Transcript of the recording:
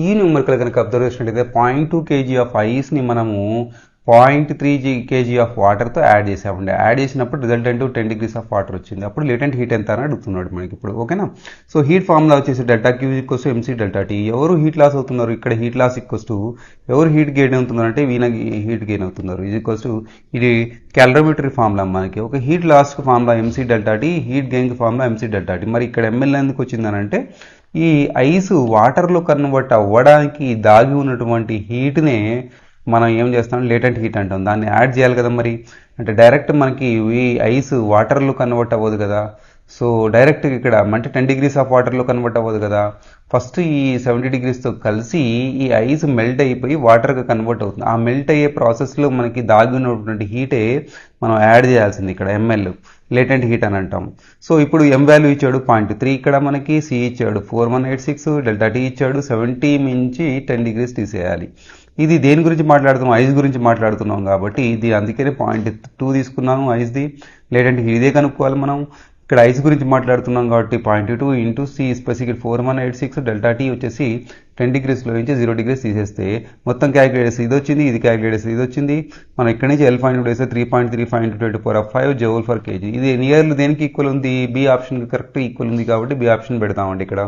ఈ న్యూమరికల్ కనుక అబ్జర్వ్ చేసినట్లయితే 0.2 kg ఆఫ్ ఐస్ని మనము 0.3 kg ఆఫ్ వాటర్తో యాడ్ చేసామండి. యాడ్ చేసినప్పుడు రిజల్టెంట్ 10 degrees ఆఫ్ వాటర్ వచ్చింది. అప్పుడు లేటెంట్ హీట్ ఎంత అని అడుగుతున్నాడు మనకి ఇప్పుడు. ఓకేనా? సో హీట్ ఫార్ములా వచ్చేసి delta queue equals to MC delta tea. ఎవరు హీట్ లాస్ అవుతున్నారు? ఇక్కడ హీట్ లాస్ ఈక్వల్స్ టు ఎవరు హీట్ గెయిన్ అవుతున్నారు అంటే వీణ హీట్ గెయిన్ అవుతున్నారు. ఇది ఈక్వల్స్ టు ఇది క్యాలరీమెట్రీ ఫార్ములా మనకి. ఒక heat loss formula MC delta T, heat gain formula MC delta T. మరి ఇక్కడ ఎంఎల్ ఎందుకు వచ్చిందని అంటే ఈ ఐస్ వాటర్లో కన్వర్ట్ అవ్వడానికి దాగి ఉన్నటువంటి హీట్నే మనం ఏం చేస్తాం, లేటెంట్ హీట్ అంటాం. దాన్ని యాడ్ చేయాలి కదా మరి. అంటే డైరెక్ట్ మనకి ఈ ఐస్ వాటర్లో కన్వర్ట్ అవ్వదు కదా. సో డైరెక్ట్ ఇక్కడ అంటే 10 degrees ఆఫ్ వాటర్లో కన్వర్ట్ అవ్వదు కదా. ఫస్ట్ ఈ 70 degreesతో కలిసి ఈ ఐస్ మెల్ట్ అయిపోయి వాటర్గా కన్వర్ట్ అవుతుంది. ఆ మెల్ట్ అయ్యే ప్రాసెస్లో మనకి దాగి ఉన్నటువంటి హీటే మనం యాడ్ చేయాల్సింది ఇక్కడ ఎంఎల్, లేటెంట్ హీట్ అని అంటాం. సో ఇప్పుడు ఎం వాల్యూ ఇచ్చాడు 0.3, ఇక్కడ మనకి సి ఇచ్చాడు 4186, డెల్టా టీ ఇచ్చాడు 70 మించి 10 degrees తీసేయాలి. ఇది దేని గురించి మాట్లాడుతున్నాం? ఐస్ గురించి మాట్లాడుతున్నాం కాబట్టి ఇది అందుకనే 0.2 తీసుకున్నాము ఐస్ది. లేటెంట్ హీట్ ఇదే కనుక్కోవాలి మనం. ఇక్కడ ఐస్ గురించి మాట్లాడుతున్నాం కాబట్టి 0.2 into C specific 4186, delta T వచ్చేసి 10 degreesలో నుంచి 0 degrees తీసేస్తే మొత్తం క్యాలిక్యులేట్ ఇది వచ్చింది, ఇది క్యాలిక్యులేట్ ఇది వచ్చింది. మనం ఇక్కడ నుంచి ఎల్ ఫైండ్ వేస్తే 3.35 into 10⁵ జౌల్ ఫర్ కేజీ. ఇది నియర్లీ దేనికి ఈక్వల్ ఉంది? బి ఆప్షన్ కరెక్ట్ ఈక్వల్ ఉంది కాబట్టి బి ఆప్షన్ పెడతామండి ఇక్కడ.